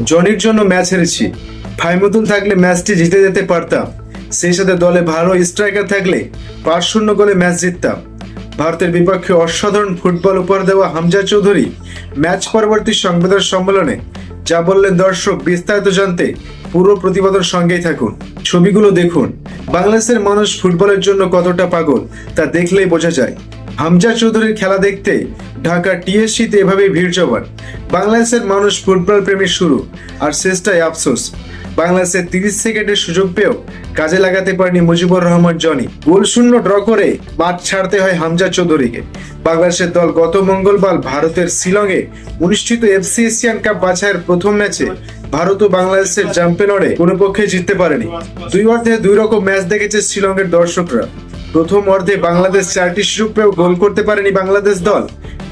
জনির জন্য ম্যাচ হেরেছি। ফাইমুতুল থাকলে ম্যাচটি জিতে যেতে পারতাম। সেই সাথে দলে ভালো স্ট্রাইকার থাকলে 5-0 গোলে ম্যাচ জিততাম। ভারতের বিপক্ষে অসাধারণ ফুটবল উপহার দেওয়া হামজা চৌধুরী ম্যাচ পরবর্তী সংবাদ সম্মেলনে যা বললেন দর্শক বিস্তারিত জানতে পুরো প্রতিবেদন সঙ্গেই থাকুন। ছবিগুলো দেখুন। বাংলাদেশের মানুষ ফুটবলের জন্য কতটা পাগল তা দেখলেই বোঝা যায়। হামজা চৌধুরীর খেলা দেখতে ঢাকা টিএসসিতে এভাবেই ভিড় জমান। বাংলাদেশের মানুষ ফুটবল প্রেমীর শুরু আর শেষটাই আফসোস। বাংলাদেশের 30 সেকেন্ডের সুযোগ পেয়েও কাজে লাগাতে পারেনি মুজিবুর রহমান জনি। গোল শূন্য ড্র করে মাঠ ছাড়তে হয় হামজা চৌধুরীকে। বাংলাদেশের দল গত মঙ্গলবার ভারতের শিলংয়ে অনুষ্ঠিত এফসি এশিয়ান কাপ বাছাইয়ের প্রথম ম্যাচে ভারত ও বাংলাদেশের জাম্পে লড়ে কোনো পক্ষে জিততে পারেনি। দুই অর্ধে দুই রকম ম্যাচ দেখেছে শিলংয়ের দর্শকরা। প্রথম অর্ধে বাংলাদেশ 4টি সুযোগ পেয়েও গোল করতে পারেনি বাংলাদেশ দল।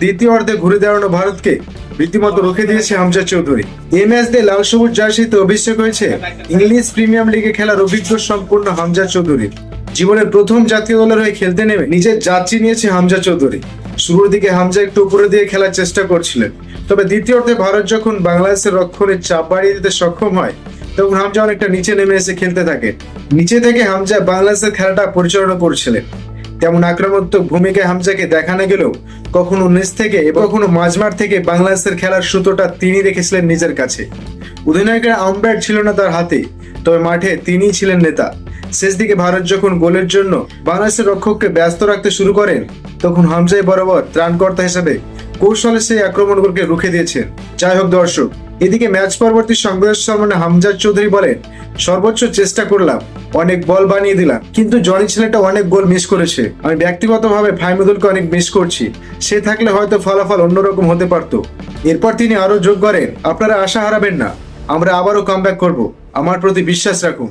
দ্বিতীয় অর্ধে ঘুরে দাঁড়ানো ভারতকে রীতিমতো রুখে দিয়েছে হামজা চৌধুরী। এই ম্যাচ দিয়ে লাল সবুজ জার্সিতে অভিষেক হয়েছে ইংলিশ প্রিমিয়ার লিগে খেলার অভিজ্ঞ সম্পূর্ণ হামজা চৌধুরী। জীবনের প্রথম জাতীয় দলের হয়ে খেলতে নেমে নিজের যাত্রী নিয়েছে হামজা চৌধুরী। শুরুর দিকে হামজা একটু উপরে দিয়ে খেলার চেষ্টা করছিলেন, তবে দ্বিতীয় অর্ধে ভারত যখন বাংলাদেশের রক্ষণের চাপ বাড়িয়ে দিতে সক্ষম হয় তখন হামজা অনেকটা নিচে নেমে এসে খেলতে থাকে। নিচে থেকে হামজা বাংলাদেশের খেলাটা পরিচালনা করছিলেন। তেমন আক্রমণাত্মক ভূমিকায় হামজাকে দেখানো গেলেও কখনো নিচ থেকে এবং কখনো মাঝমাঠ থেকে বাংলাদেশের খেলার সুতোটা তিনি রেখেছিলেন নিজের কাছে। অধিনায়কের আম্পায়ার ছিল না তার হাতে, তবে মাঠে তিনিই ছিলেন নেতা। শেষ দিকে ভারত যখন গোলের জন্য বাংলাদেশের রক্ষককে ব্যস্ত রাখতে শুরু করেন তখন হামজাই বরাবর ত্রাণকর্তা হিসেবে কৌশলে সেই আক্রমণগুলোকে রুখে দিয়েছেন। যাই হোক দর্শক, এদিকে ম্যাচ পরবর্তী সংবাদ সম্মেলনে হামজা চৌধুরী বলেন, সর্বোচ্চ চেষ্টা করলাম, অনেক বল বানিয়ে দিলাম, কিন্তু জনি ছেলেটা অনেক গোল মিস করেছে। আমি ব্যক্তিগতভাবে ফাইমুদুলকে অনেক মিস করছি। সে থাকলে হয়তো ফলাফল অন্যরকম হতে পারত। এরপর তিনি আরো যোগ করেন, আপনারা আশা হারাবেন না, আমরা আবারও কামব্যাক করব, আমার প্রতি বিশ্বাস রাখুন।